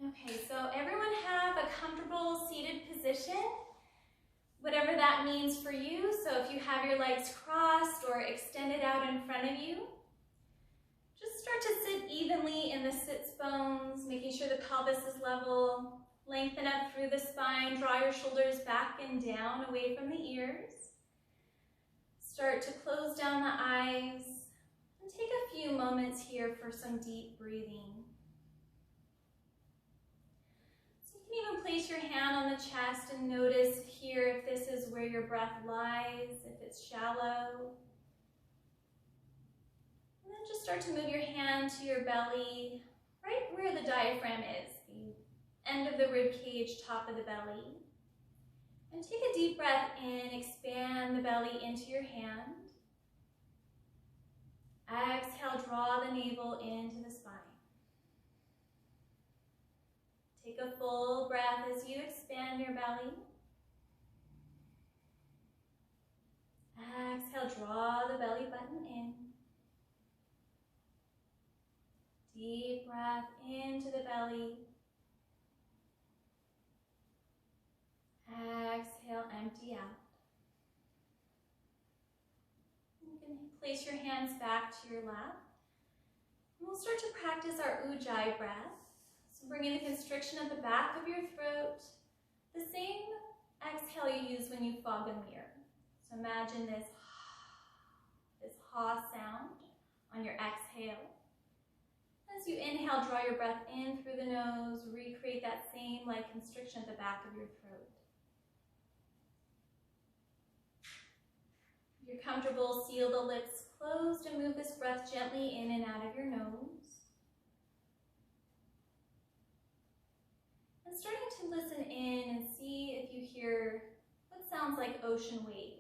Okay, so everyone have a comfortable seated position, whatever that means for you. So if you have your legs crossed or extended out in front of you, just start to sit evenly in the sits bones, making sure the pelvis is level. Lengthen up through the spine, draw your shoulders back and down away from the ears. Start to close down the eyes and take a few moments here for some deep breathing. So you can even place your hand on the chest and notice here if this is where your breath lies, if it's shallow. And then just start to move your hand to your belly, right where the diaphragm is, the end of the rib cage, top of the belly. And take a deep breath in, expand the belly into your hand. Exhale, draw the navel into the spine. Take a full breath as you expand your belly. Exhale, draw the belly button in. Deep breath into the belly. Exhale, empty out. You can place your hands back to your lap. And we'll start to practice our Ujjayi breath. So bringing the constriction at the back of your throat, the same exhale you use when you fog a mirror. So imagine this ha sound on your exhale. As you inhale, draw your breath in through the nose, recreate that same light constriction at the back of your throat. If you're comfortable, seal the lips closed and move this breath gently in and out of your nose. And starting to listen in and see if you hear what sounds like ocean waves.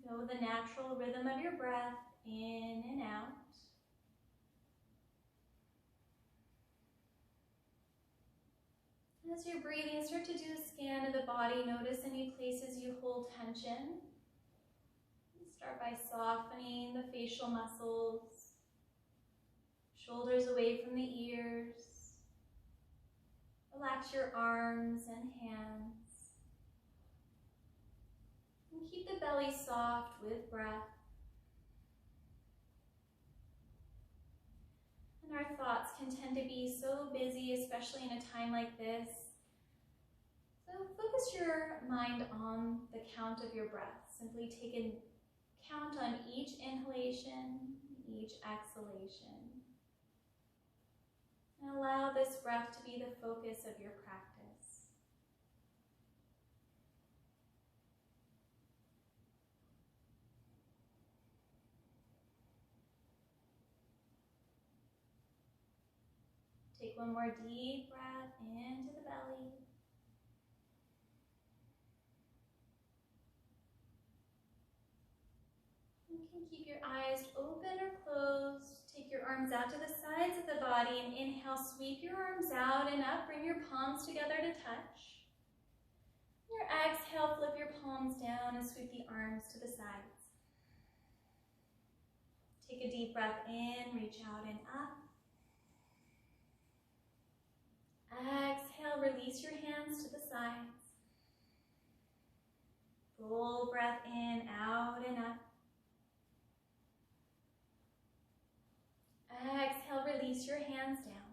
Go with the natural rhythm of your breath in and out. As you're breathing, start to do a scan of the body. Notice any places you hold tension. Start by softening the facial muscles, shoulders away from the ears. Relax your arms and hands. And keep the belly soft with breath. And our thoughts can tend to be so busy, especially in a time like this. So focus your mind on the count of your breath. Simply take a count on each inhalation, each exhalation. And allow this breath to be the focus of your practice. Take one more deep breath into the belly. You can keep your eyes open or closed. Take your arms out to the sides of the body and inhale, sweep your arms out and up. Bring your palms together to touch. Your exhale, flip your palms down and sweep the arms to the sides. Take a deep breath in, reach out and up. Exhale, release your hands to the sides. Full breath in, out and up. Exhale, release your hands down.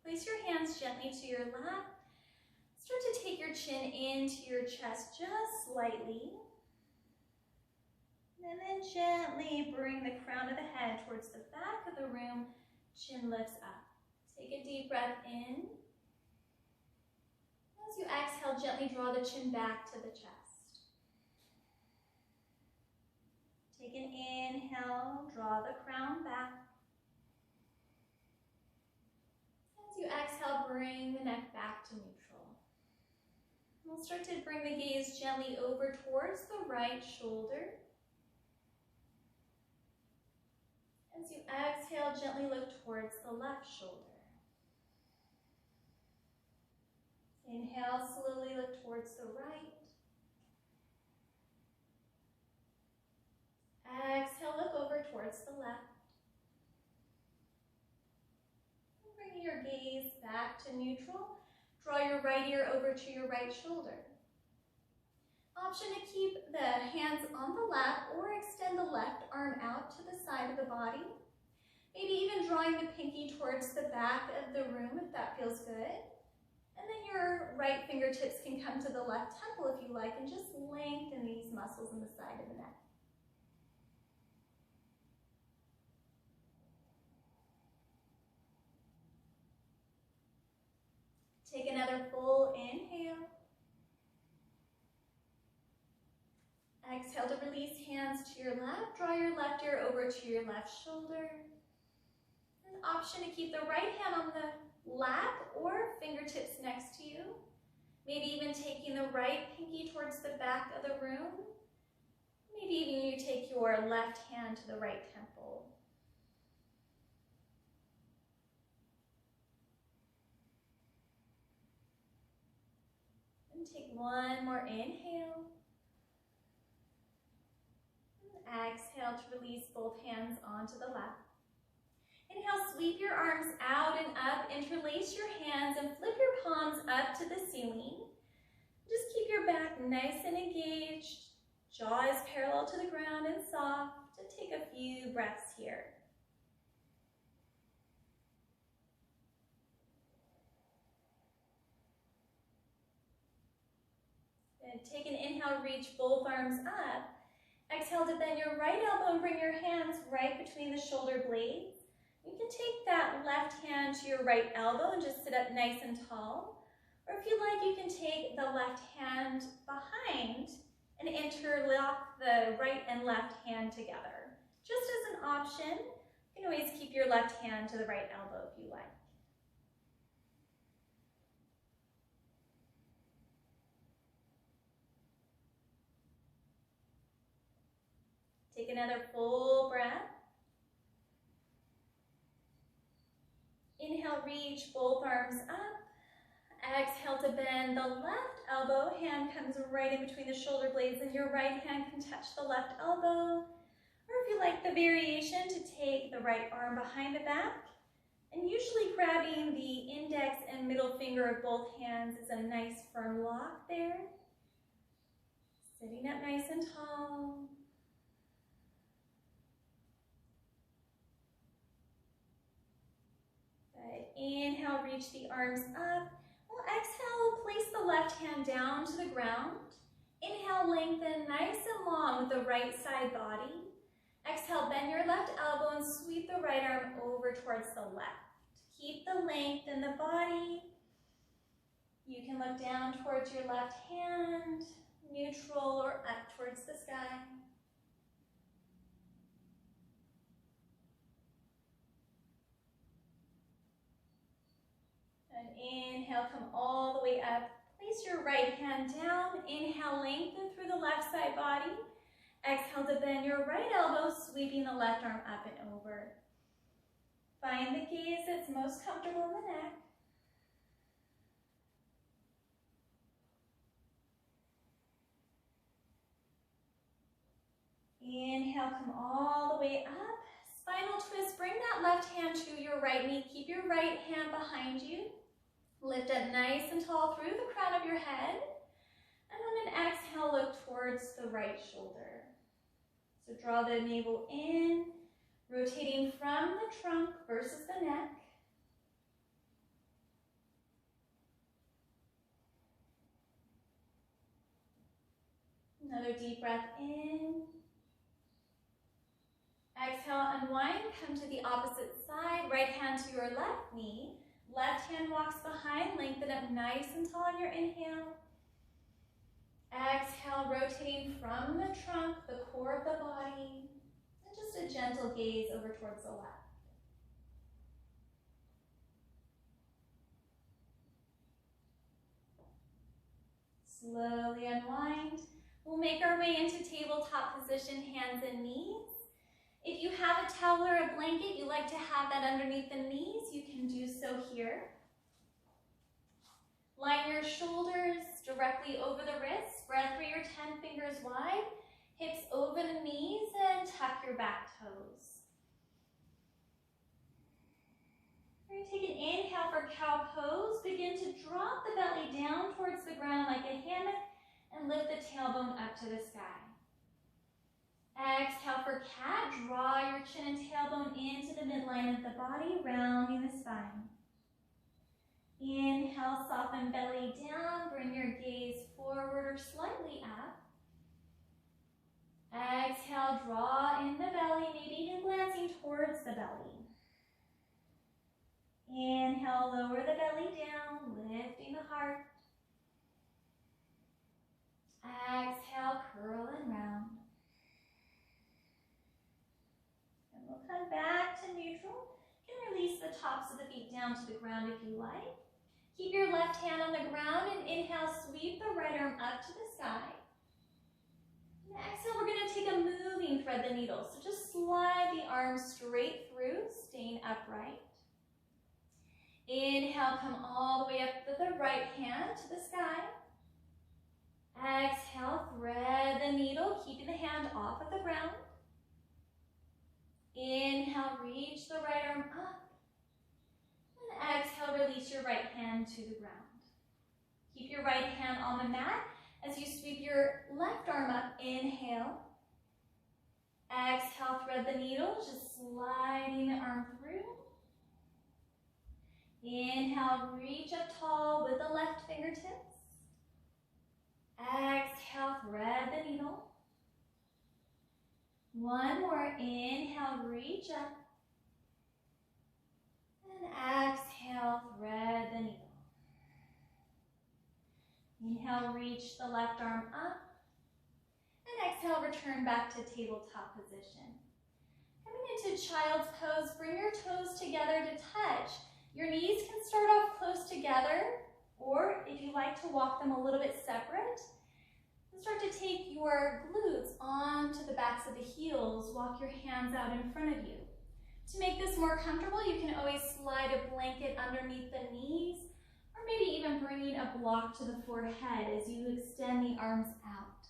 Place your hands gently to your lap. Start to take your chin into your chest just slightly. And then gently bring the crown of the head towards the back of the room. Chin lifts up. Take a deep breath in. As you exhale, gently draw the chin back to the chest. Take an inhale, draw the crown back. As you exhale, bring the neck back to neutral. We'll start to bring the gaze gently over towards the right shoulder. As you exhale, gently look towards the left shoulder. Inhale, slowly look towards the right. to neutral. Draw your right ear over to your right shoulder. Option to keep the hands on the lap or extend the left arm out to the side of the body. Maybe even drawing the pinky towards the back of the room if that feels good. And then your right fingertips can come to the left temple if you like, and just lengthen these muscles in the side of the neck. Take another full inhale. Exhale to release hands to your lap. Draw your left ear over to your left shoulder. An option to keep the right hand on the lap or fingertips next to you. Maybe even taking the right pinky towards the back of the room. Maybe even you take your left hand to the right temple. And take one more inhale. Exhale to release both hands onto the lap. Inhale, sweep your arms out and up, interlace your hands and flip your palms up to the ceiling. Just keep your back nice and engaged, jaw is parallel to the ground and soft, and take a few breaths here. And take an inhale, reach both arms up. Exhale to bend your right elbow and bring your hands right between the shoulder blades. You can take that left hand to your right elbow and just sit up nice and tall. Or if you like, you can take the left hand behind and interlock the right and left hand together. Just as an option, you can always keep your left hand to the right elbow if you like. Take another full breath. Inhale, reach both arms up. Exhale to bend the left elbow. Hand comes right in between the shoulder blades and your right hand can touch the left elbow. Or if you like the variation, to take the right arm behind the back. And usually grabbing the index and middle finger of both hands is a nice firm lock there. Sitting up nice and tall. Inhale, reach the arms up. Well, exhale, place the left hand down to the ground. Inhale, lengthen nice and long with the right side body. Exhale, bend your left elbow and sweep the right arm over towards the left. Keep the length in the body. You can look down towards your left hand, neutral, or up towards the sky. And inhale, come all the way up. Place your right hand down. Inhale, lengthen through the left side body. Exhale to bend your right elbow, sweeping the left arm up and over. Find the gaze that's most comfortable in the neck. Inhale, come all the way up. Spinal twist, bring that left hand to your right knee. Keep your right hand behind you. Lift up nice and tall through the crown of your head. And on an exhale, look towards the right shoulder. So draw the navel in, rotating from the trunk versus the neck. Another deep breath in. Exhale, unwind, come to the opposite side. Right hand to your left knee. Left hand walks behind, lengthen up nice and tall on your inhale. Exhale, rotating from the trunk, the core of the body, and just a gentle gaze over towards the left. Slowly unwind. We'll make our way into tabletop position, hands and knees. If you have a towel or a blanket, you like to have that underneath the knees, you can do so here. Line your shoulders directly over the wrists, spread through your 10 fingers wide, hips over the knees, and tuck your back toes. We're going to take an inhale for cow pose. begin to drop the belly down towards the ground like a hammock and lift the tailbone up to the sky. Exhale for cat. Draw your chin and tailbone into the midline of the body, rounding the spine. Inhale, soften belly down. Bring your gaze forward or slightly up. Exhale, draw in the belly, maybe even glancing towards the belly. Inhale, lower the belly down, lifting the heart. Exhale, curl and round. And we'll come back to neutral. You can release the tops of the feet down to the ground if you like. Keep your left hand on the ground and inhale, sweep the right arm up to the sky. And exhale, we're going to take a moving thread the needle. So just slide the arms straight through, staying upright. Inhale, come all the way up with the right hand to the sky. Exhale, thread the needle, keeping the hand off of the ground. Inhale, reach the right arm up. And exhale, release your right hand to the ground. Keep your right hand on the mat as you sweep your left arm up. Inhale. Exhale, thread the needle, just sliding the arm through. Inhale, reach up tall with the left fingertips. Exhale, thread the needle. One more. Inhale, reach up. And exhale, thread the needle. Inhale, reach the left arm up. And exhale, return back to tabletop position. Coming into child's pose, bring your toes together to touch. Your knees can start off close together, or if you like to walk them a little bit separate, start to take your glutes onto the backs of the heels. Walk your hands out in front of you. To make this more comfortable, you can always slide a blanket underneath the knees, or maybe even bringing a block to the forehead as you extend the arms out.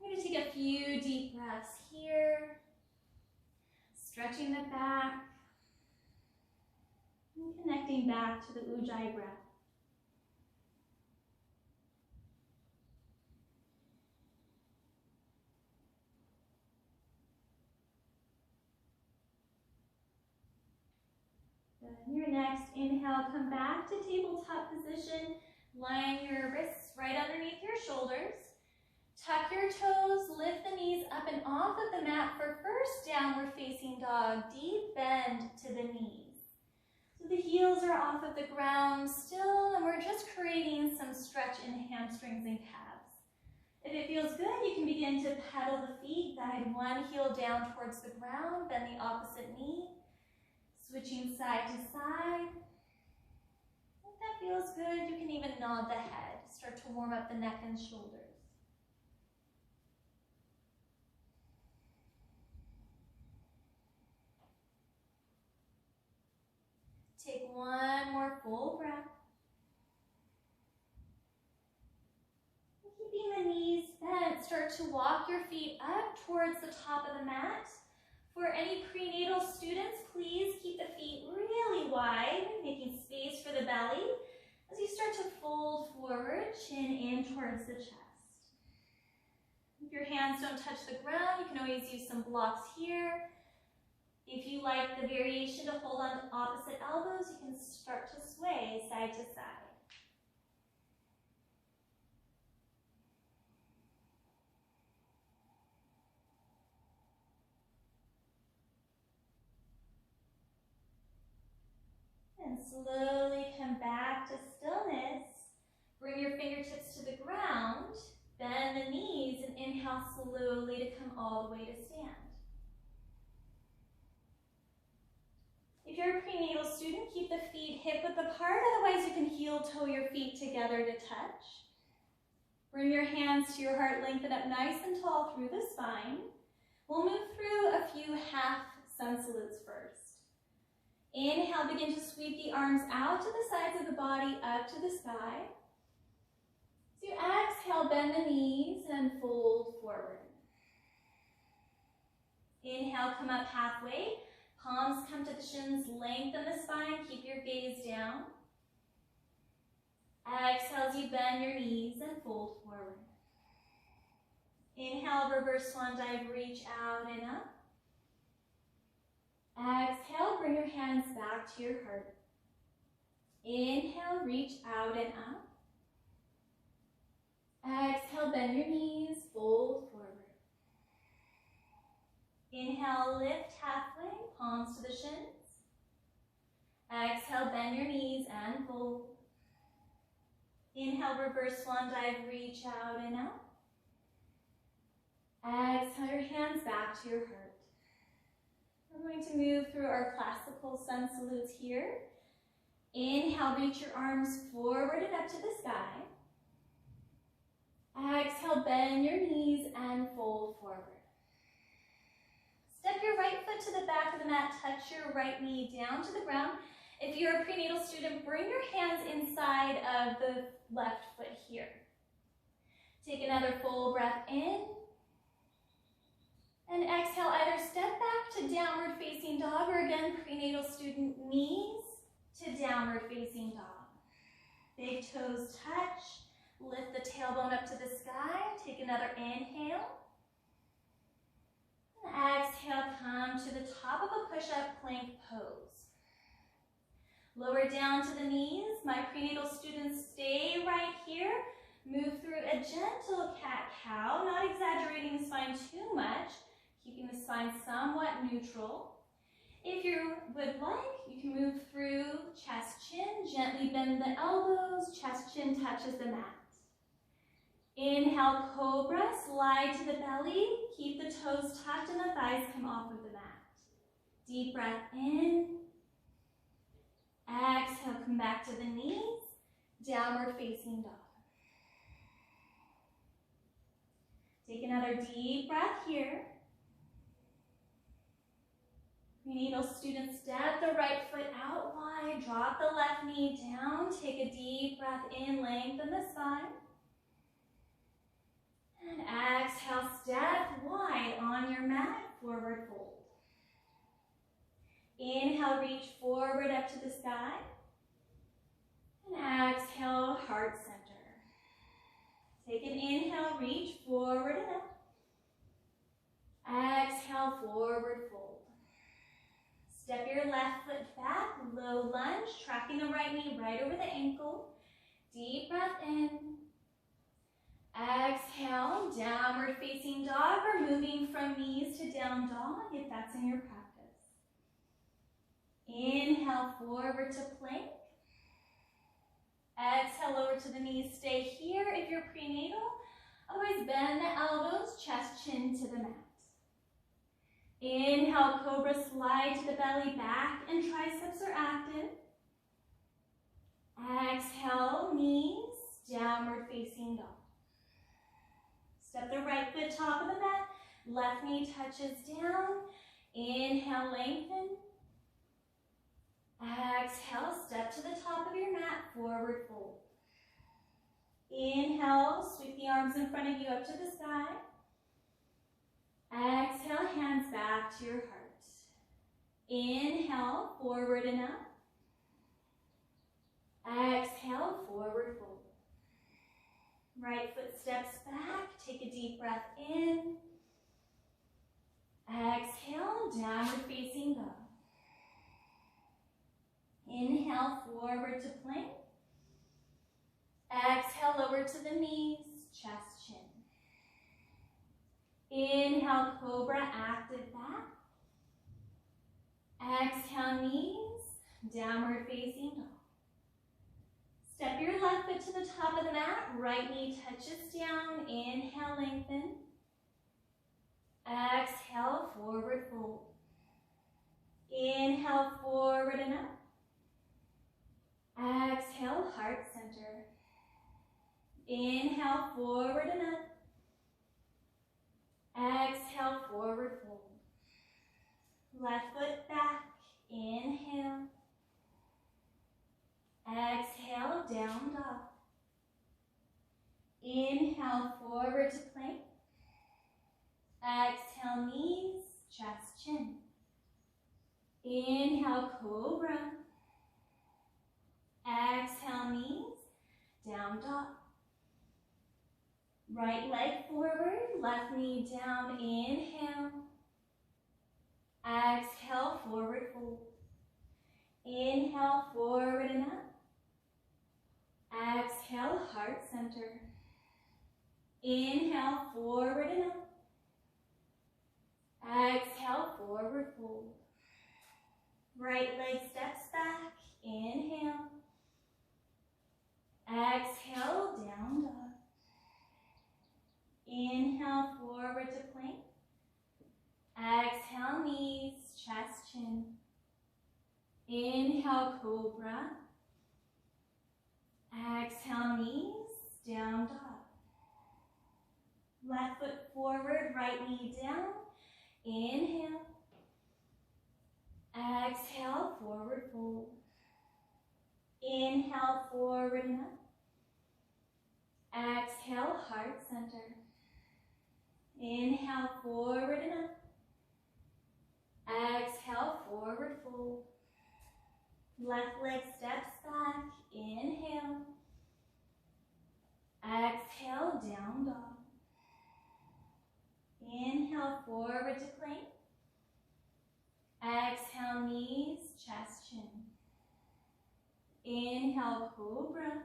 I'm going to take a few deep breaths here, stretching the back, and connecting back to the Ujjayi breath. Your next inhale, come back to tabletop position. Line your wrists right underneath your shoulders. Tuck your toes, lift the knees up and off of the mat for first downward facing dog. Deep bend to the knees. So the heels are off of the ground still, and we're just creating some stretch in the hamstrings and calves. If it feels good, you can begin to pedal the feet. Guide one heel down towards the ground, bend the opposite knee. Switching side to side. If that feels good, you can even nod the head. Start to warm up the neck and shoulders. Take one more full breath. Keeping the knees bent, start to walk your feet up towards the top of the mat. For any prenatal students, please keep the feet really wide, making space for the belly as you start to fold forward, chin in towards the chest. If your hands don't touch the ground, you can always use some blocks here. If you like the variation to hold on to opposite elbows, you can start to sway side to side. And slowly come back to stillness. Bring your fingertips to the ground. Bend the knees and inhale slowly to come all the way to stand. If you're a prenatal student, keep the feet hip width apart. Otherwise, you can heel toe your feet together to touch. Bring your hands to your heart, lengthen up nice and tall through the spine. We'll move through a few half sun salutes first. Inhale, begin to sweep the arms out to the sides of the body, up to the sky. So you exhale, bend the knees and fold forward. Inhale, come up halfway. Palms come to the shins, lengthen the spine, keep your gaze down. Exhale as you bend your knees and fold forward. Inhale, reverse swan dive, reach out and up. Exhale, bring your hands back to your heart. Inhale, reach out and up. Exhale, bend your knees, fold forward. Inhale, lift halfway, palms to the shins. Exhale, bend your knees and fold. Inhale, reverse swan dive, reach out and up. Exhale your hands back to your heart. We're going to move through our classical sun salutes here. Inhale, reach your arms forward and up to the sky. Exhale, bend your knees and fold forward. Step your right foot to the back of the mat, touch your right knee down to the ground. If you're a prenatal student, bring your hands inside of the left foot here. Take another full breath in. And exhale, either step back to downward facing dog or again, prenatal student, knees to downward facing dog. Big toes touch. Lift the tailbone up to the sky. Take another inhale. And exhale, come to the top of a push-up plank pose. Lower down to the knees. My prenatal students, stay right here. Move through a gentle cat-cow, not exaggerating the spine too much, keeping the spine somewhat neutral. If you would like, you can move through chest-chin, gently bend the elbows, chest-chin touches the mat. Inhale, cobra, slide to the belly, keep the toes tucked and the thighs come off of the mat. Deep breath in. Exhale, come back to the knees, downward facing dog. Take another deep breath here. Prenatal students, step the right foot out wide, drop the left knee down, take a deep breath in, lengthen the spine. And exhale, step wide on your mat, forward fold. Inhale, reach forward up to the sky. And exhale, heart center. Take an inhale, reach forward and up. Exhale, forward fold. Step your left foot back, low lunge, tracking the right knee right over the ankle. Deep breath in. Exhale, downward facing dog, or moving from knees to down dog if that's in your practice. Inhale, forward to plank. Exhale, over to the knees, stay here if you're prenatal. Otherwise, bend the elbows, chest, chin to the mat. Inhale, cobra, slide to the belly, back and triceps are active. Exhale, knees, downward facing dog. Step the right foot top of the mat, left knee touches down. Inhale, lengthen. Exhale, step to the top of your mat, forward fold. Inhale, sweep the arms in front of you up to the sky. Exhale, hands back to your heart. Inhale, forward and up. Exhale, forward fold. Right foot steps back, take a deep breath in. Exhale, downward facing dog. Inhale, forward to plank. Exhale, lower to the knees, chest, chin. Inhale, cobra, active back. Exhale, knees, downward facing dog. Step your left foot to the top of the mat, right knee touches down. Inhale, lengthen. Exhale, forward fold. Inhale, forward and up. Exhale, heart center. Inhale, forward and up. Exhale, forward fold. Left foot back. Inhale. Exhale, down dog. Inhale, forward to plank. Exhale, knees, chest, chin. Inhale, cobra. Exhale, knees. down dog. Right leg forward, left knee down, inhale. Exhale, forward fold. Inhale, forward and up. Exhale, heart center. Inhale, forward and up. Exhale, forward fold. Right leg steps back, inhale. Exhale, down dog. Inhale, forward to plank. Exhale, knees, chest, chin. Inhale, cobra. Exhale, knees, down dog. Left foot forward, right knee down. Inhale. Exhale, forward fold. Inhale, forward and up. Exhale, heart center. Inhale, forward and up. Exhale, forward fold. Left leg steps back. Inhale. Exhale, down dog. Inhale, forward to plank. Exhale, knees, chest, chin. Inhale, cobra.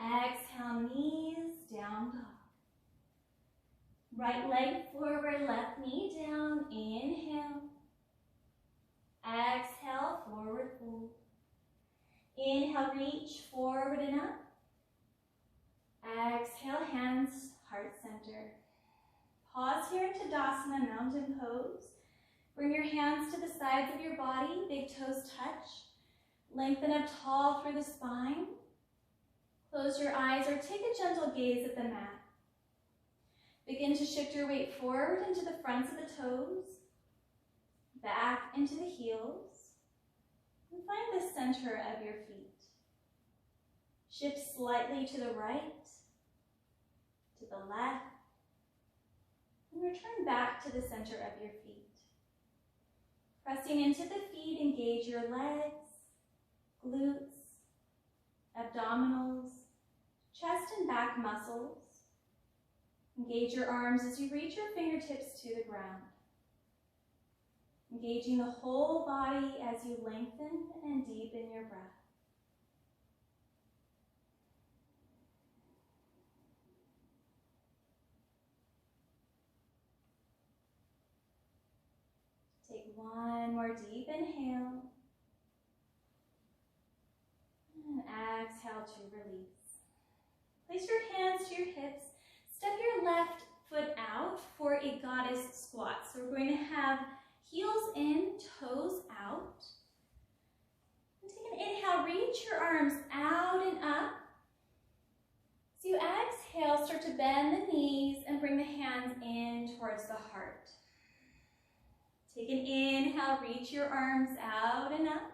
Exhale, knees, down dog. Right leg forward, left knee down. Inhale. Exhale, forward fold. Inhale, reach forward and up. Exhale, hands, heart center. Pause here into Tadasana, mountain pose. Bring your hands to the sides of your body, big toes touch. Lengthen up tall through the spine. Close your eyes or take a gentle gaze at the mat. Begin to shift your weight forward into the fronts of the toes, back into the heels, and find the center of your feet. Shift slightly to the right, to the left, and return back to the center of your feet. Pressing into the feet, engage your legs, glutes, abdominals, chest and back muscles. Engage your arms as you reach your fingertips to the ground. Engaging the whole body as you lengthen and deepen your breath. Take one more deep inhale. And exhale to release. Place your hands to your hips. Step your left foot out for a goddess squat. So we're going to have heels in, toes out. And take an inhale, reach your arms out and up. As you exhale, start to bend the knees and bring the hands in towards the heart. Take an inhale, reach your arms out and up.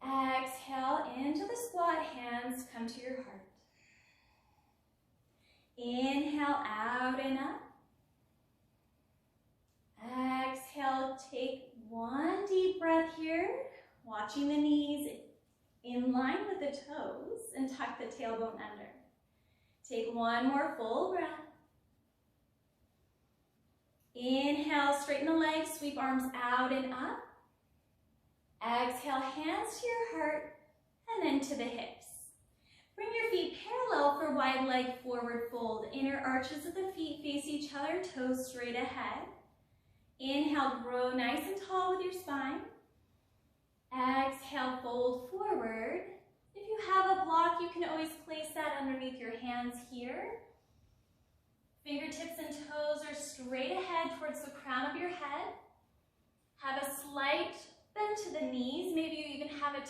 Exhale into the squat, hands come to your heart. Inhale, out and up. Exhale, take one deep breath here, watching the knees in line with the toes and tuck the tailbone under. Take one more full breath. Inhale, straighten the legs, sweep arms out and up. Exhale, hands to your heart and then to the hips. Bring your feet parallel for wide leg forward fold. Inner arches of the feet face each other, toes straight ahead. Inhale, grow nice and tall with your spine. Exhale, fold forward. If you have a block, you can always place that underneath your hands here. Fingertips and toes are straight ahead towards the crown of your head. Have a slight bend to the knees. Maybe you even have a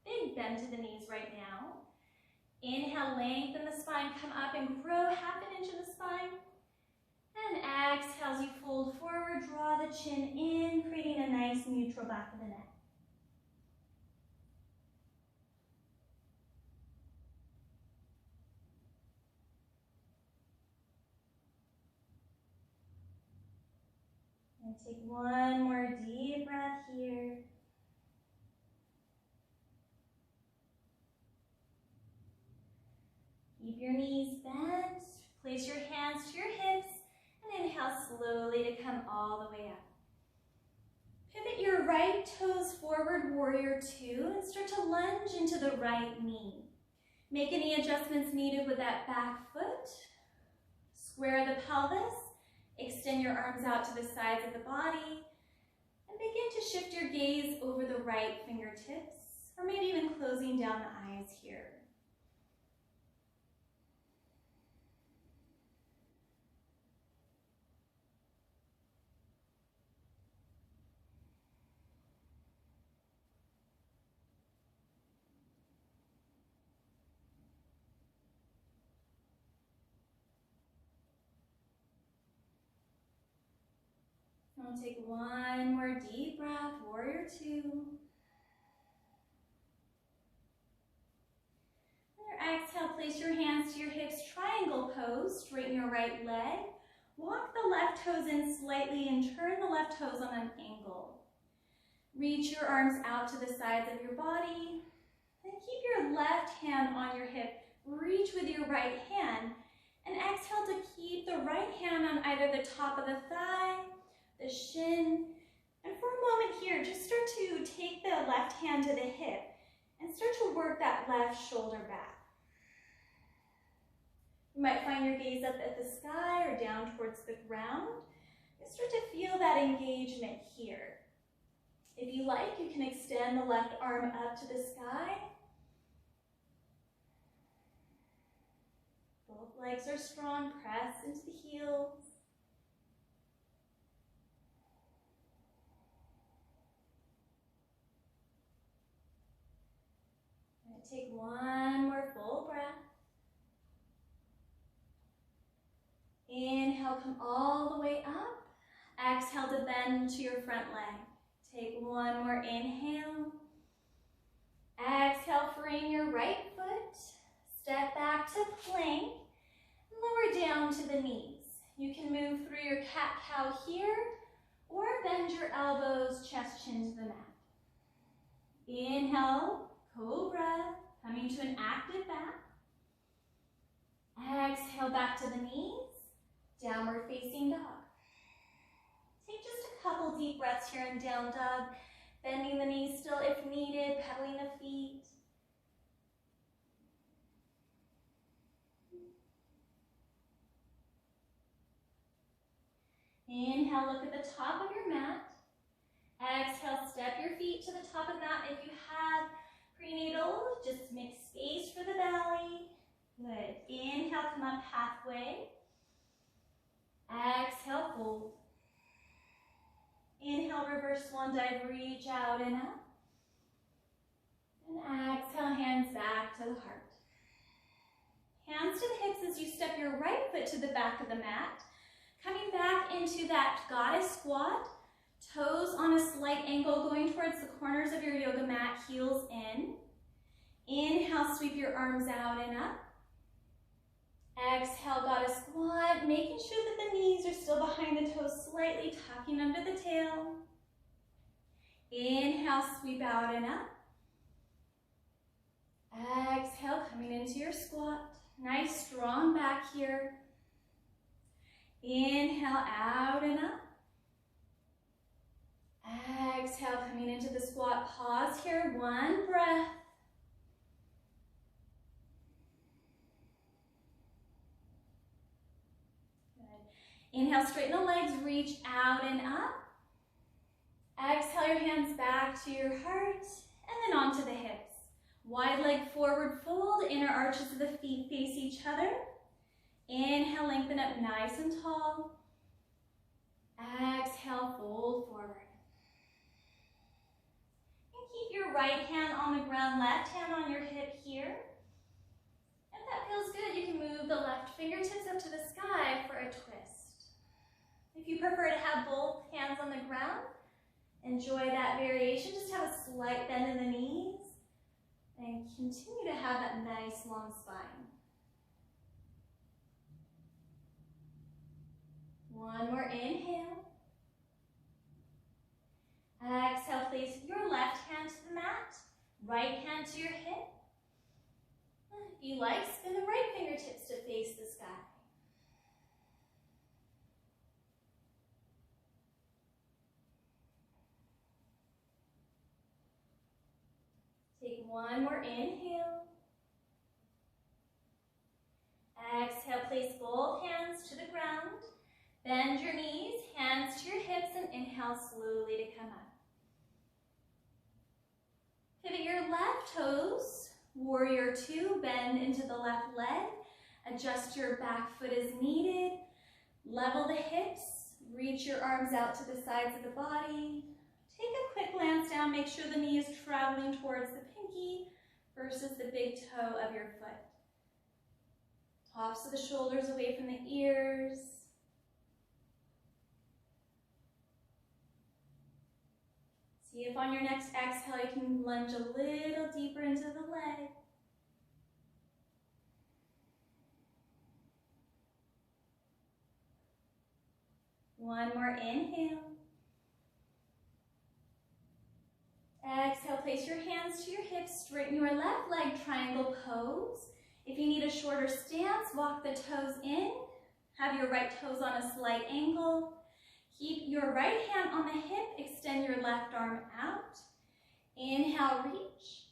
big bend to the knees right now. Inhale, lengthen the spine, come up and grow half an inch of the spine. And exhale as you fold forward, draw the chin in, creating a nice neutral back of the neck. And take one more deep breath here. Keep your knees bent. Place your hands to your hips and inhale slowly to come all the way up. Pivot your right toes forward, warrior two, and start to lunge into the right knee. Make any adjustments needed with that back foot. Square the pelvis. Extend your arms out to the sides of the body. And begin to shift your gaze over the right fingertips, or maybe even closing down the eyes here. We'll take one more deep breath, warrior two. On your exhale, place your hands to your hips, triangle pose, straighten your right leg. Walk the left toes in slightly and turn the left toes on an angle. Reach your arms out to the sides of your body. And keep your left hand on your hip. Reach with your right hand. And exhale to keep the right hand on either the top of the thigh, the shin, and for a moment here, just start to take the left hand to the hip and start to work that left shoulder back. You might find your gaze up at the sky or down towards the ground. And start to feel that engagement here. If you like, you can extend the left arm up to the sky. Both legs are strong, press into the heels. Take one more full breath. Inhale, come all the way up. Exhale to bend to your front leg. Take one more inhale. Exhale, frame your right foot. Step back to plank. Lower down to the knees. You can move through your cat-cow here or bend your elbows, chest, chin to the mat. Inhale. Cobra, coming to an active back. Exhale back to the knees, downward facing dog. Take just a couple deep breaths here in down dog, bending the knees still if needed, pedaling the feet. Inhale, look at the top of your mat. Exhale, step your feet to the top of the mat if you have prenatal, just make space for the belly. Good. Inhale, come up halfway. Exhale, fold. Inhale, reverse swan dive, reach out and up. And exhale, hands back to the heart. Hands to the hips as you step your right foot to the back of the mat. Coming back into that goddess squat. Toes on a slight angle going towards the corners of your yoga mat, heels in. Inhale, sweep your arms out and up. Exhale, goddess squat, making sure that the knees are still behind the toes, slightly tucking under the tail. Inhale, sweep out and up. Exhale, coming into your squat. Nice, strong back here. Inhale, out and up. Exhale, coming into the squat. Pause here, one breath. Good. Inhale, straighten the legs, reach out and up. Exhale your hands back to your heart, and then onto the hips. Wide leg forward fold, inner arches of the feet face each other. Inhale, lengthen up nice and tall. Exhale, fold forward. Keep your right hand on the ground, left hand on your hip here. If that feels good, you can move the left fingertips up to the sky for a twist. If you prefer to have both hands on the ground, enjoy that variation. Just have a slight bend in the knees and continue to have that nice long spine. One more inhale. Exhale, place your left hand to the mat, right hand to your hip. If you like, spin the right fingertips One more inhale. Exhale, place both hands to the ground. Bend your knees, hands to your hips, and inhale slowly to come up. Pivot your left toes, warrior two, bend into the left leg. Adjust your back foot as needed. Level the hips, reach your arms out to the sides of the body. Take a quick glance down, make sure the knee is traveling towards the pinky versus the big toe of your foot. Tops of the shoulders away from the ears. See if on your next exhale you can lunge a little deeper into the leg. One more inhale. Exhale, place your hands to your hips, straighten your left leg, triangle pose. If you need a shorter stance, walk the toes in. Have your right toes on a slight angle. Keep your right hand on the hip, extend your left arm out. Inhale, reach.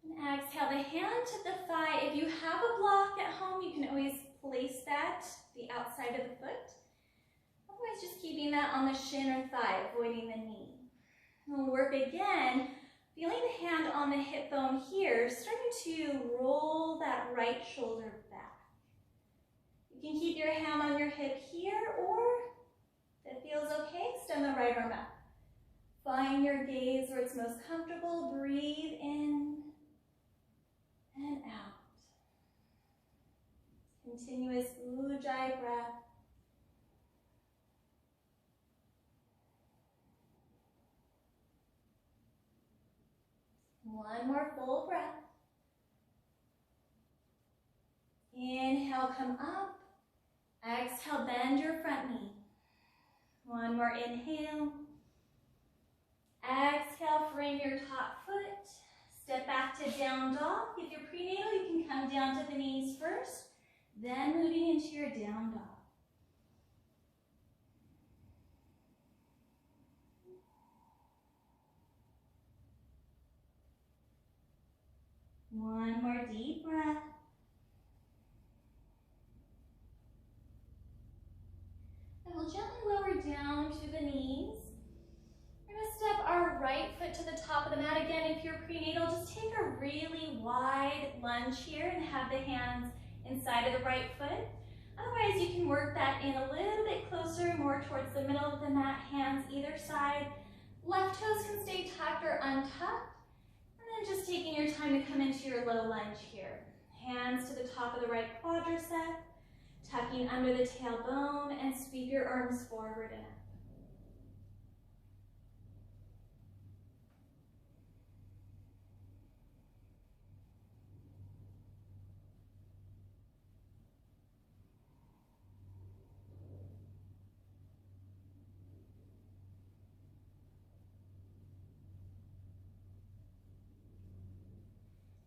And exhale, the hand to the thigh. If you have a block at home, you can always place that the outside of the foot. Otherwise, just keeping that on the shin or thigh, avoiding the knee. We'll work again, feeling the hand on the hip bone here, starting to roll that right shoulder back. You can keep your hand on your hip here, or if it feels okay, extend the right arm up. Find your gaze where it's most comfortable. Breathe in and out. Continuous Ujjayi breath. One more full breath. Inhale, come up. Exhale, bend your front knee. One more inhale. Exhale, frame your top foot. Step back to down dog. If you're prenatal, you can come down to the knees first, then moving into your down dog. One more deep breath. And we'll gently lower down to the knees. We're going to step our right foot to the top of the mat. Again, if you're prenatal, just take a really wide lunge here and have the hands inside of the right foot. Otherwise, you can work that in a little bit closer, more towards the middle of the mat, hands either side. Left toes can stay tucked or untucked. And then just taking your time to come into your low lunge here. Hands to the top of the right quadricep, tucking under the tailbone, and sweep your arms forward and up.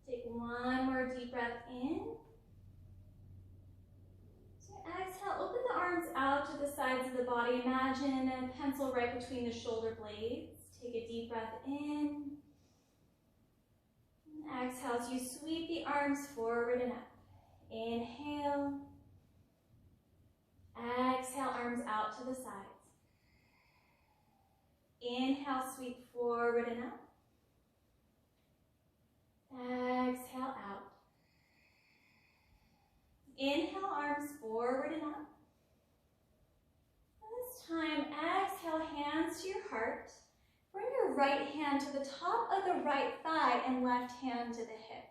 Take one more deep breath in. So exhale, open the arms out to the sides of the body. Imagine a pencil right between the shoulder blades. Take a deep breath in. And exhale as you sweep the arms forward and up. Inhale. Exhale, arms out to the sides. Inhale, sweep forward and up. Exhale out. Inhale, arms forward and up. And this time, exhale, hands to your heart. Bring your right hand to the top of the right thigh and left hand to the hip.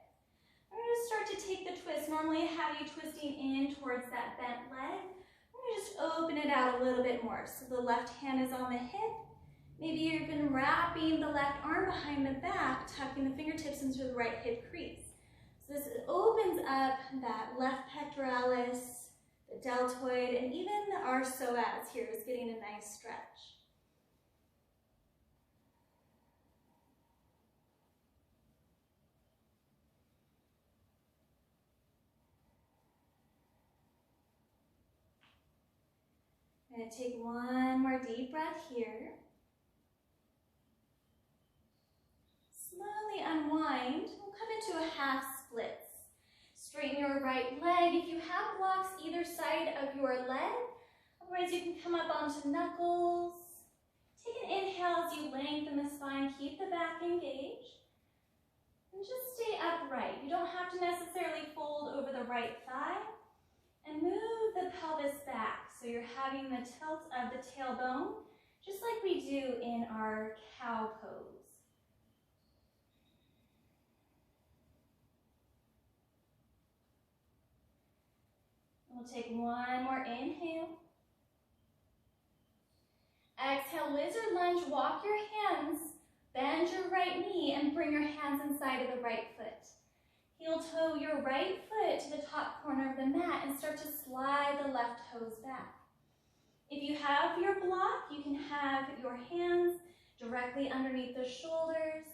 We're going to start to take the twist. Normally I have you twisting in towards that bent leg. We're going to just open it out a little bit more. So the left hand is on the hip. Maybe you've been wrapping the left arm behind the back, tucking the fingertips into the right hip crease. So this opens up that left pectoralis, the deltoid, and even our psoas here is getting a nice stretch. I'm going to take one more deep breath here. Slowly unwind. We'll come half splits. Straighten your right leg. If you have blocks either side of your leg, otherwise you can come up onto knuckles. Take an inhale as you lengthen the spine. Keep the back engaged. And just stay upright. You don't have to necessarily fold over the right thigh. And move the pelvis back so you're having the tilt of the tailbone, just like we do in our cow pose. We'll take one more inhale. Exhale, lizard lunge. Walk your hands, bend your right knee, and bring your hands inside of the right foot. Heel toe your right foot to the top corner of the mat and start to slide the left toes back. If you have your block, you can have your hands directly underneath the shoulders.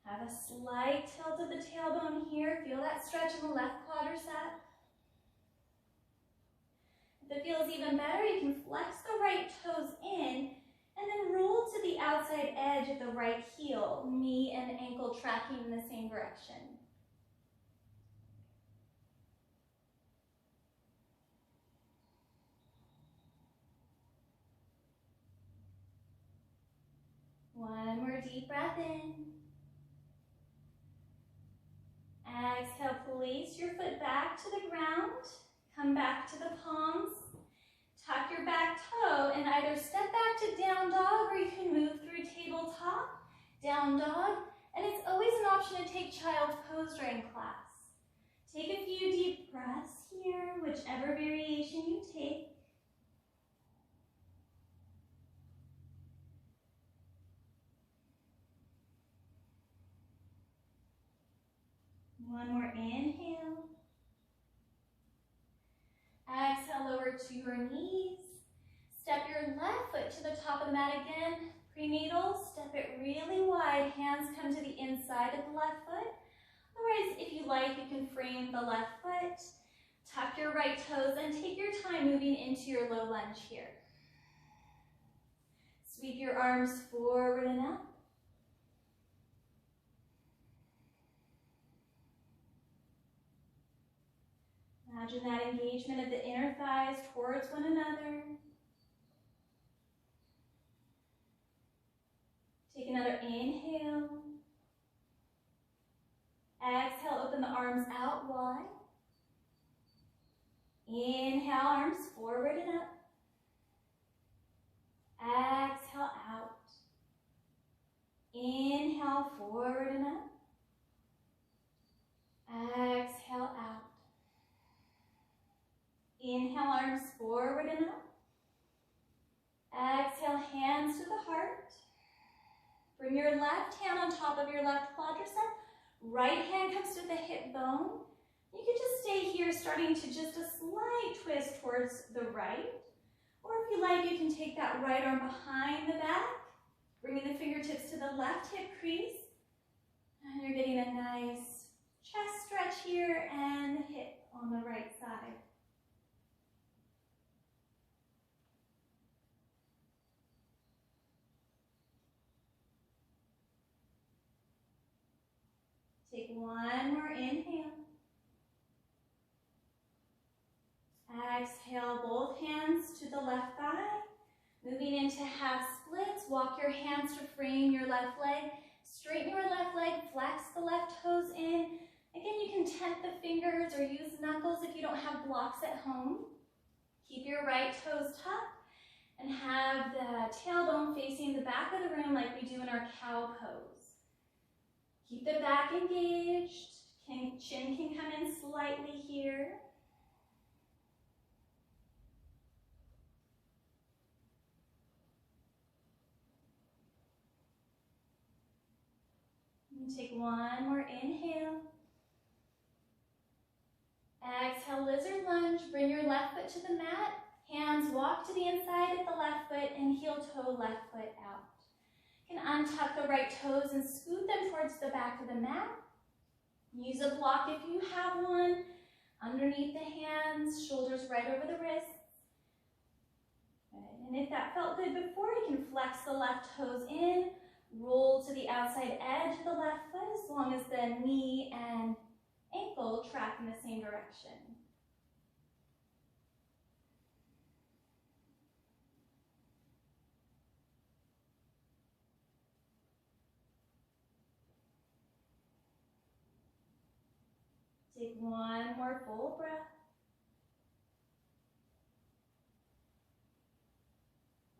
Have a slight tilt of the tailbone here. Feel that stretch in the left quadricep. If it feels even better, you can flex the right toes in and then roll to the outside edge of the right heel, knee and ankle tracking in the same direction. One more deep breath in. Exhale, place your foot back to the ground. Come back to the palms. Tuck your back toe and either step back to down dog or you can move through tabletop, down dog, and it's always an option to take child's pose during class. Take a few deep breaths here, whichever variation you take. One more inhale. Exhale, lower to your knees. Step your left foot to the top of the mat again. Prenatal, step it really wide. Hands come to the inside of the left foot. Otherwise, if you like, you can frame the left foot. Tuck your right toes and take your time moving into your low lunge here. Sweep your arms forward and up. Imagine that engagement of the inner thighs towards one another. Take another inhale. Exhale, open the arms out wide. Inhale, arms forward and up. Exhale, out. Inhale, forward and up. Exhale, out. Inhale, arms forward and up. Exhale, hands to the heart. Bring your left hand on top of your left quadricep. Right hand comes to the hip bone. You can just stay here, starting to just a slight twist towards the right. Or if you like, you can take that right arm behind the back, bringing the fingertips to the left hip crease. And you're getting a nice chest stretch here and hip on the right side. Take one more inhale. Exhale, both hands to the left thigh. Moving into half splits, walk your hands to frame your left leg. Straighten your left leg, flex the left toes in. Again, you can tent the fingers or use knuckles if you don't have blocks at home. Keep your right toes tucked and have the tailbone facing the back of the room like we do in our cow pose. Keep the back engaged. Chin can come in slightly here. And take one more inhale. Exhale, lizard lunge. Bring your left foot to the mat. Hands walk to the inside of the left foot and heel toe left foot out. You can untuck the right toes and scoot them towards the back of the mat. Use a block if you have one. Underneath the hands, shoulders right over the wrists. Good. And if that felt good before, you can flex the left toes in, Roll to the outside edge of the left foot as long as the knee and ankle track in the same direction. Take one more full breath.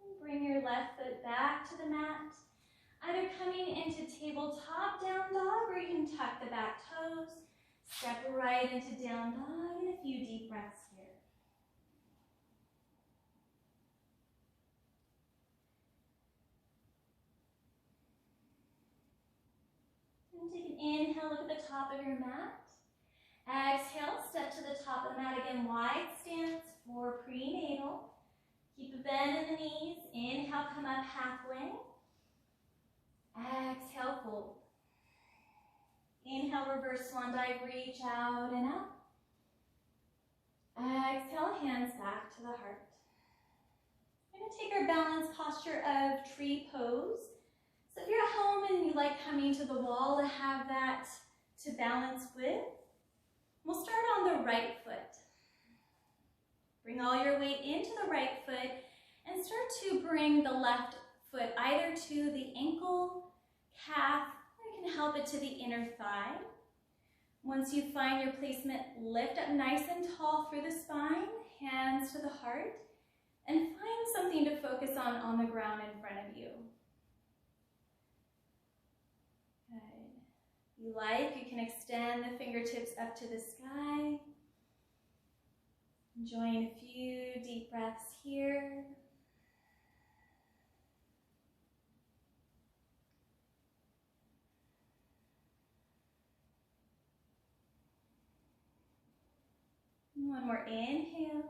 And bring your left foot back to the mat, either coming into tabletop down dog, or you can tuck the back toes, step right into down dog, and a few deep breaths here. And take an inhale, look at the top of your mat. Exhale, step to the top of the mat again, wide stance for prenatal. Keep a bend in the knees. Inhale, come up halfway. Exhale, fold. Inhale, reverse swan dive, reach out and up. Exhale, hands back to the heart. We're going to take our balance posture of tree pose. So if you're at home and you like coming to the wall to have that to balance with, we'll start on the right foot. Bring all your weight into the right foot and start to bring the left foot either to the ankle, calf, or you can help it to the inner thigh. Once you find your placement, lift up nice and tall through the spine, hands to the heart, and find something to focus on the ground in front of you. Good. If you like, you can extend the fingertips up to the sky. Enjoying a few deep breaths here. One more inhale.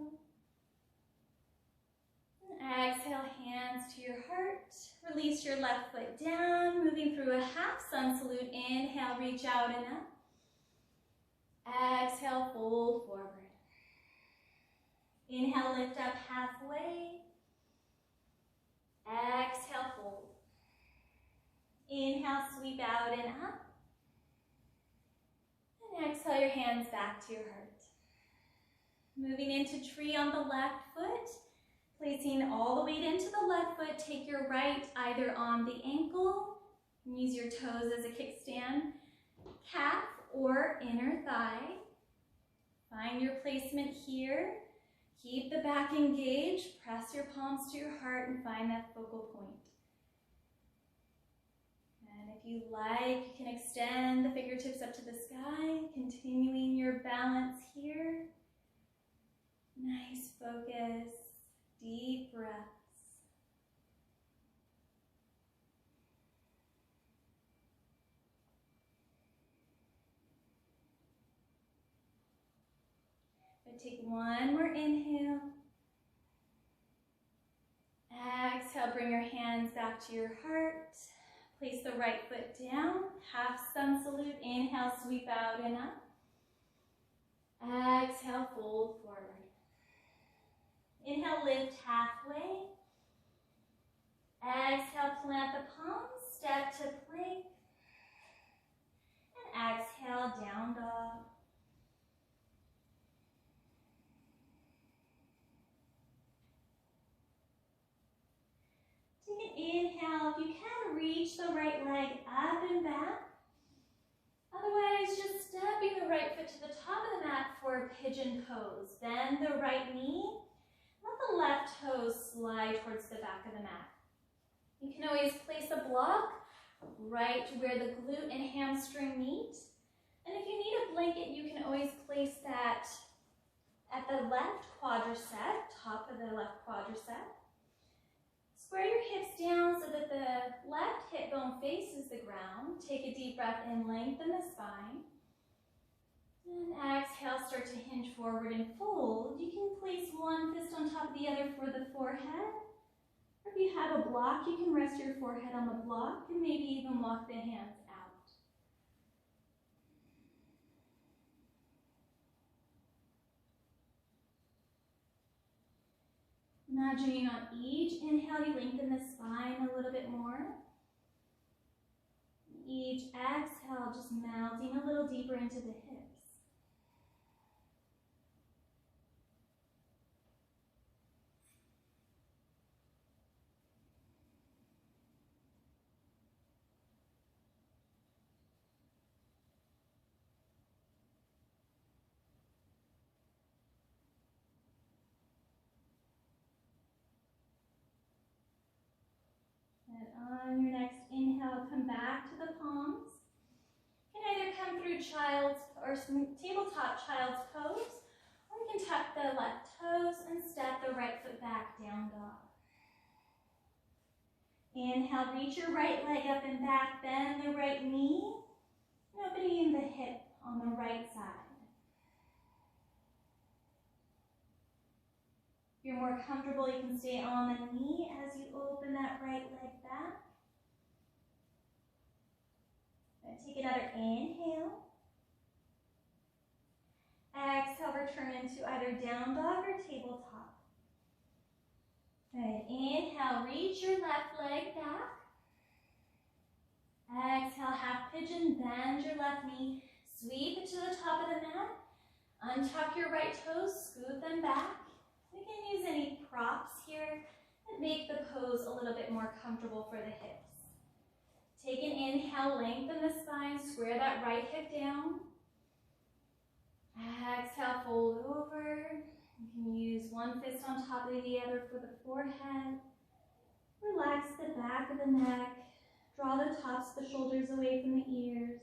And exhale, hands to your heart. Release your left foot down, moving through a half sun salute. Inhale, reach out and up. Exhale, fold forward. Inhale, lift up halfway. Exhale, fold. Inhale, sweep out and up. And exhale, your hands back to your heart. Moving into tree on the left foot. Placing all the weight into the left foot. Take your right either on the ankle. And use your toes as a kickstand. Calf or inner thigh. Find your placement here. Keep the back engaged, press your palms to your heart and find that focal point. And if you like, you can extend the fingertips up to the sky, continuing your balance here. Nice focus, deep breaths. Take one more inhale. Exhale, bring your hands back to your heart. Place the right foot down, half sun salute. Inhale, sweep out and up. Exhale, fold forward. Inhale, lift halfway. Exhale, plant the palms, step to plank. And exhale, down dog. Inhale, if you can, reach the right leg up and back. Otherwise, just stepping the right foot to the top of the mat for pigeon pose. Bend the right knee. Let the left toes slide towards the back of the mat. You can always place a block right where the glute and hamstring meet. And if you need a blanket, you can always place that at the left quadricep, top of the left quadricep. Square your hips down so that the left hip bone faces the ground. Take a deep breath in, lengthen the spine. And exhale, start to hinge forward and fold. You can place one fist on top of the other for the forehead. Or if you have a block, you can rest your forehead on the block and maybe even walk the hands out. Imagining on each inhale, you lengthen the spine a little bit more. Each exhale, just melting a little deeper into the hips. And on your next inhale, come back to the palms. You can either come through child's or tabletop child's pose, or you can tuck the left toes and step the right foot back, down dog. Inhale, reach your right leg up and back, bend the right knee, and opening the hip on the right side. If you're more comfortable, you can stay on the knee as you open that right leg back. And take another inhale. Exhale, return into either down dog or tabletop. Good. Inhale, reach your left leg back. Exhale, half pigeon, bend your left knee, sweep it to the top of the mat. Untuck your right toes, scoot them back. We can use any props here that make the pose a little bit more comfortable for the hips. Take an inhale, lengthen the spine, square that right hip down. Exhale, fold over. You can use one fist on top of the other for the forehead. Relax the back of the neck. Draw the tops of the shoulders away from the ears.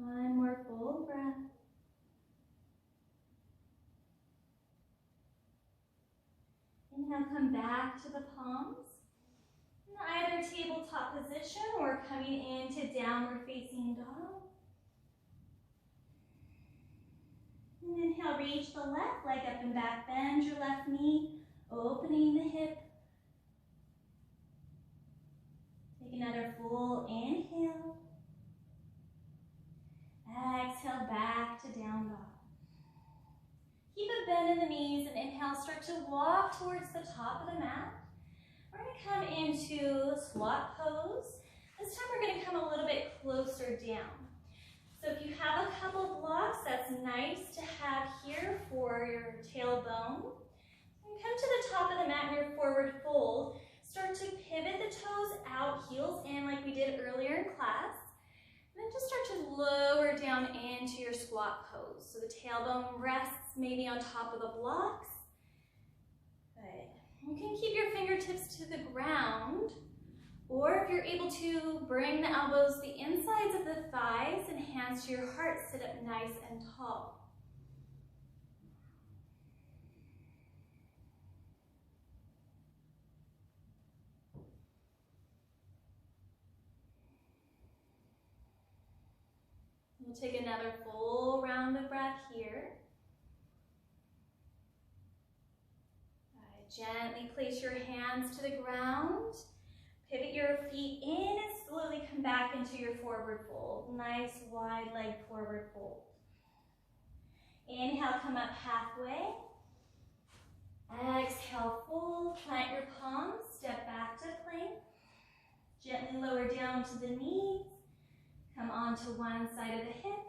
One more full breath. Inhale, come back to the palms. In either tabletop position or coming into downward facing dog. And inhale, reach the left leg up and back, bend your left knee, opening the hip. Take another full inhale. Exhale, back to down dog. Keep a bend in the knees and inhale, start to walk towards the top of the mat. We're going to come into squat pose. This time we're going to come a little bit closer down. So if you have a couple blocks, that's nice to have here for your tailbone. And come to the top of the mat in your forward fold. Start to pivot the toes out, heels in like we did earlier in class. And then just start to lower down into your squat pose. So the tailbone rests maybe on top of the blocks. Good. You can keep your fingertips to the ground, or if you're able to, bring the elbows, the insides of the thighs, and hands to your heart, sit up nice and tall. We'll take another full round of breath here. Gently place your hands to the ground. Pivot your feet in and slowly come back into your forward fold. Nice wide leg forward fold. Inhale, come up halfway. Exhale, fold. Plant your palms. Step back to plank. Gently lower down to the knees. Come onto one side of the hip.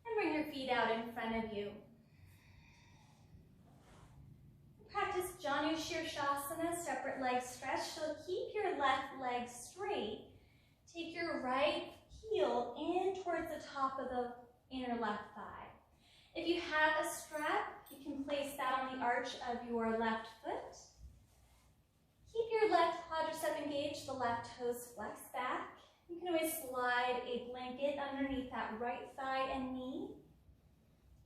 And bring your feet out in front of you. Practice Janu Shirshasana, separate leg stretch. So keep your left leg straight. Take your right heel in towards the top of the inner left thigh. If you have a strap, you can place that on the arch of your left foot. Keep your left quadricep engaged, the left toes flex back. You can always slide a blanket underneath that right thigh and knee.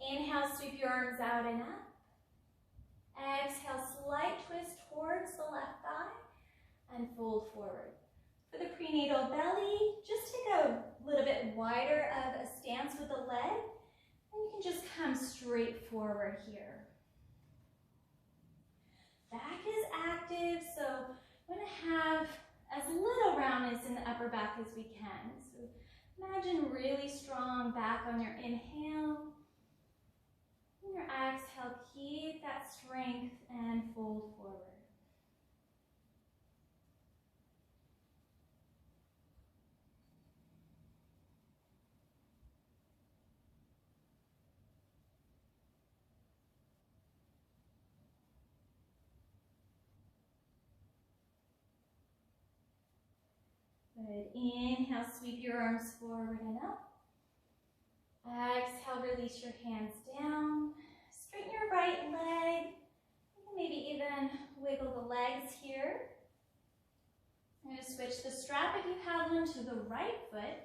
Inhale, sweep your arms out and up. Exhale, slight twist towards the left thigh and fold forward. For the prenatal belly, just take a little bit wider of a stance with the leg, and you can just come straight forward here. back is active, so we're going to have as little roundness in the upper back as we can. So imagine really strong back on your inhale. And your exhale, keep that strength and fold forward. Good. Inhale, sweep your arms forward and up. Exhale, release your hands down. Straighten your right leg. You can maybe even wiggle the legs here. I'm going to switch the strap if you have one to the right foot.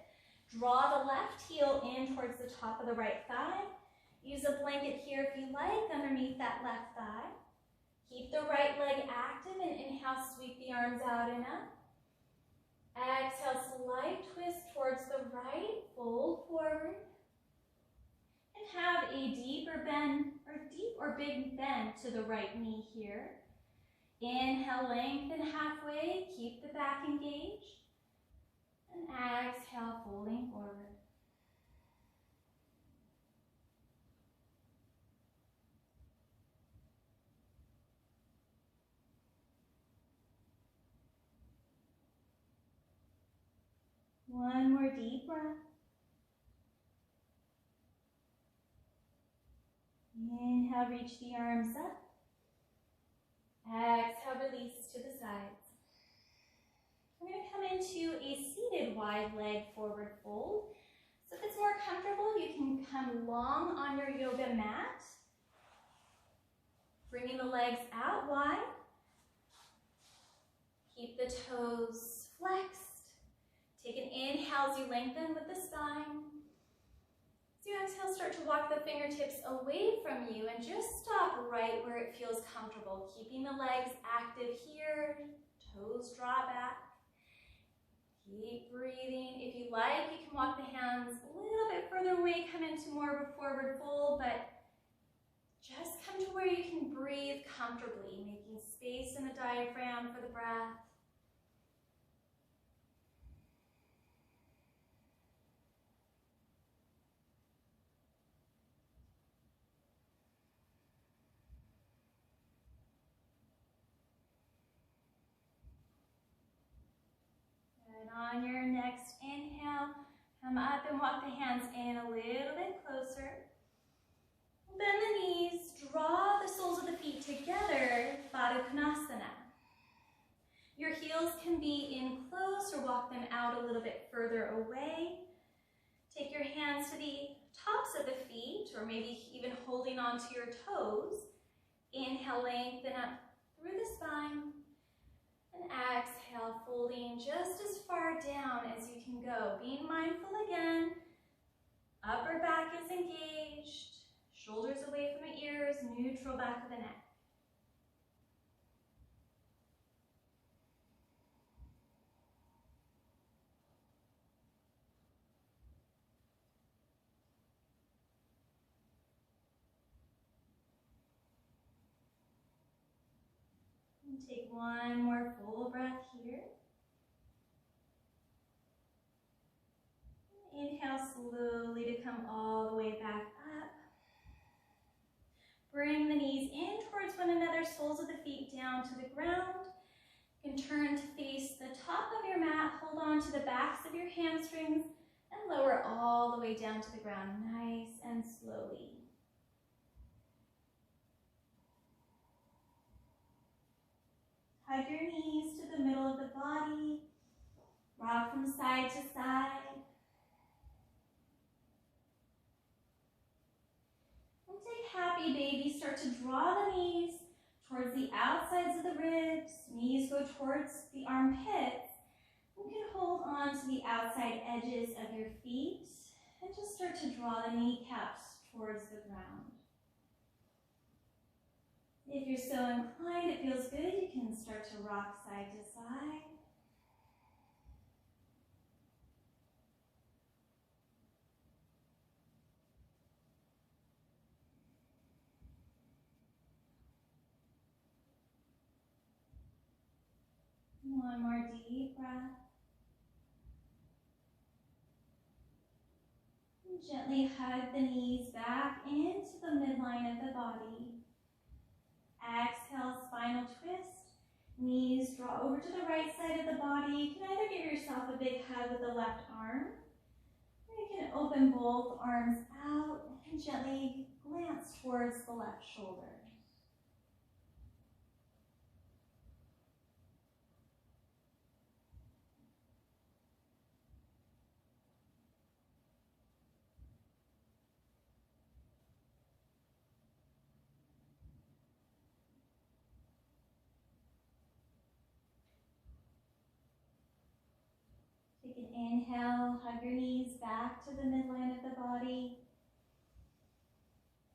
Draw the left heel in towards the top of the right thigh. Use a blanket here if you like underneath that left thigh. Keep the right leg active and inhale, sweep the arms out and up. Exhale, slight twist towards the right, fold forward. And have a deeper bend, or deep or big bend to the right knee here. Inhale, lengthen halfway, keep the back engaged. And exhale, folding forward. One more deep breath. Inhale, reach the arms up. Exhale, release to the sides. We're going to come into a seated wide leg forward fold. So if it's more comfortable, you can come long on your yoga mat. Bringing the legs out wide. Keep the toes flexed. Take an inhale as you lengthen with the spine. As you exhale, start to walk the fingertips away from you and just stop right where it feels comfortable. Keeping the legs active here, toes draw back. Keep breathing. If you like, you can walk the hands a little bit further away, come into more of a forward fold, but just come to where you can breathe comfortably, making space in the diaphragm for the breath. On your next inhale, come up and walk the hands in a little bit closer. Bend the knees, draw the soles of the feet together, Baddha Konasana. Your heels can be in close or walk them out a little bit further away. Take your hands to the tops of the feet, or maybe even holding onto your toes. Inhale, lengthen up through the spine. And exhale, folding just as far down as you can go. Being mindful again, upper back is engaged, shoulders away from the ears, neutral back of the neck. Take one more full breath here. Inhale slowly to come all the way back up. Bring the knees in towards one another, soles of the feet down to the ground. You can turn to face the top of your mat, hold on to the backs of your hamstrings, and lower all the way down to the ground, nice and slowly. Hug your knees to the middle of the body. Rock from side to side. And take happy baby. Start to draw the knees towards the outsides of the ribs. Knees go towards the armpits. You can hold on to the outside edges of your feet and just start to draw the kneecaps towards the ground. If you're so inclined, it feels good, you can start to rock side to side. deep breath. And gently hug the knees back into the midline of the body. Exhale, spinal twist. Knees draw over to the right side of the body. You can either give yourself a big hug with the left arm, or you can open both arms out and gently glance towards the left shoulder. Take an inhale, hug your knees back to the midline of the body.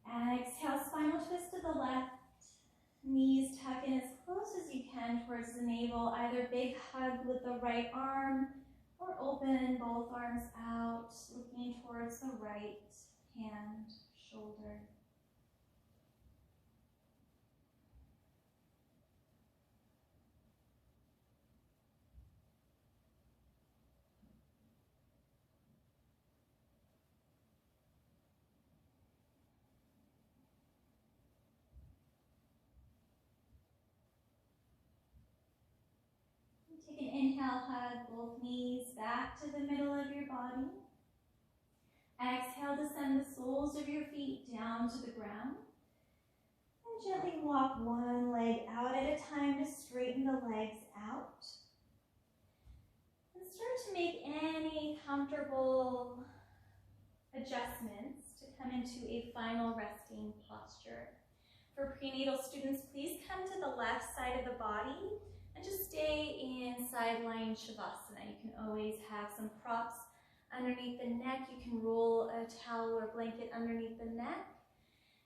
Exhale, spinal twist to the left. Knees tuck in as close as you can towards the navel. Either big hug with the right arm or open both arms out, looking towards the right hand, shoulder. Take an inhale, hug both knees back to the middle of your body. Exhale, descend the soles of your feet down to the ground. And gently walk one leg out at a time to straighten the legs out. And start to make any comfortable adjustments to come into a final resting posture. For prenatal students, please come to the left side of the body and just stay in sideline shavasana. You can always have some props underneath the neck. You can roll a towel or blanket underneath the neck.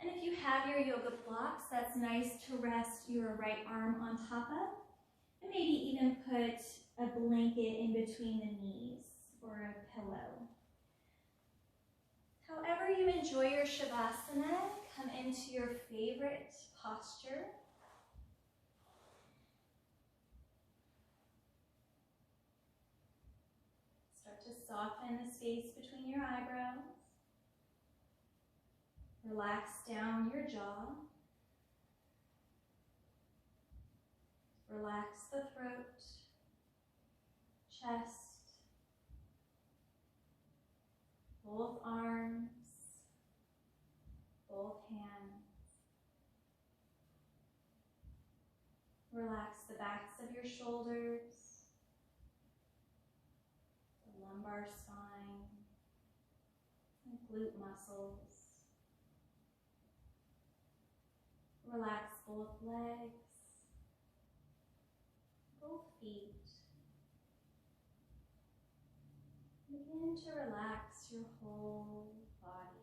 And if you have your yoga blocks, that's nice to rest your right arm on top of. And maybe even put a blanket in between the knees or a pillow. However you enjoy your shavasana, come into your favorite posture. Start to soften the space between your eyebrows. Relax down your jaw. Relax the throat, chest, both arms, both hands. Relax the backs of your shoulders, the lumbar spine, and glute muscles. Relax both legs, both feet. Begin to relax your whole body.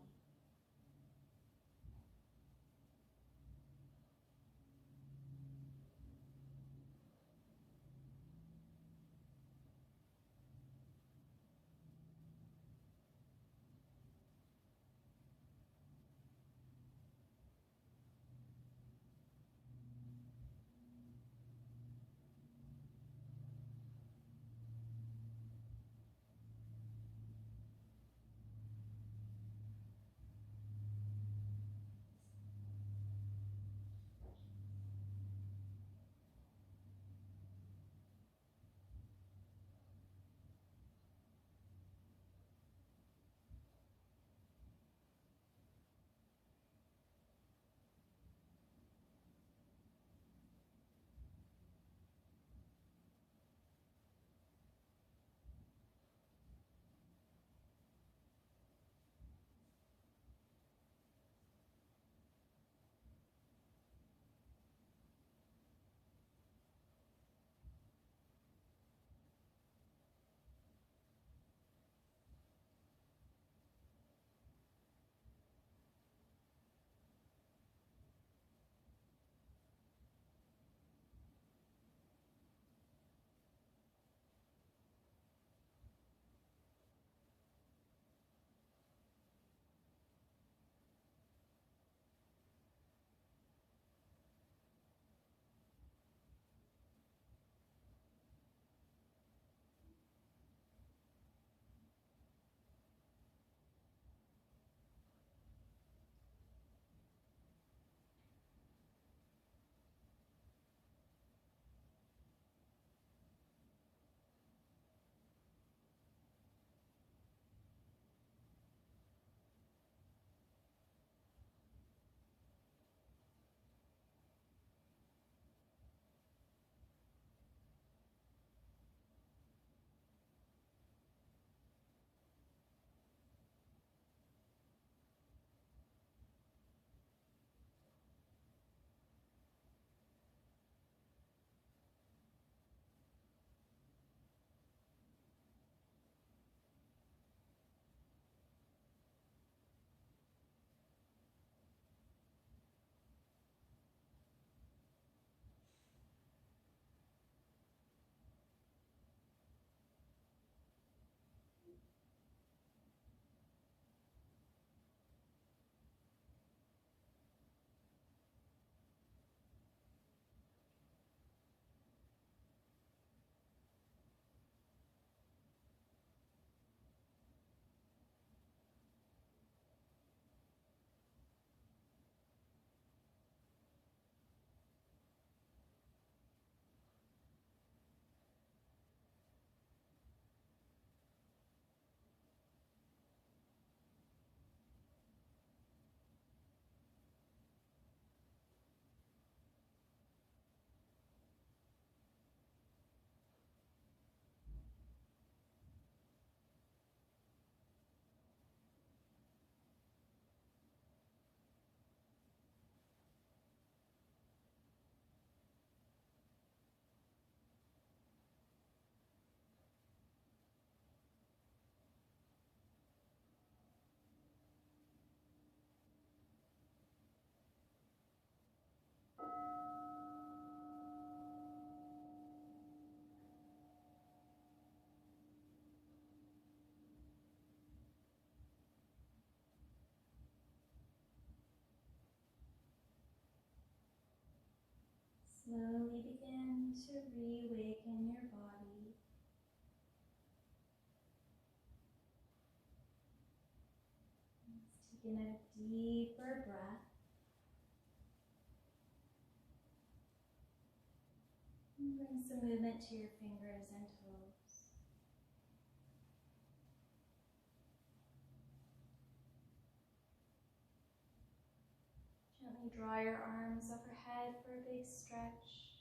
Slowly begin to reawaken your body. Let's take in a deeper breath. And bring some movement to your fingers and toes. Gently draw your arms overhead for a big stretch.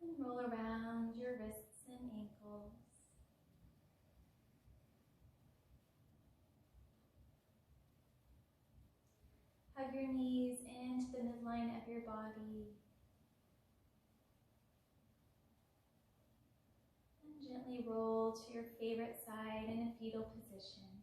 And roll around your wrists and ankles. Hug your knees into the midline of your body. And gently roll to your favorite side in a fetal position.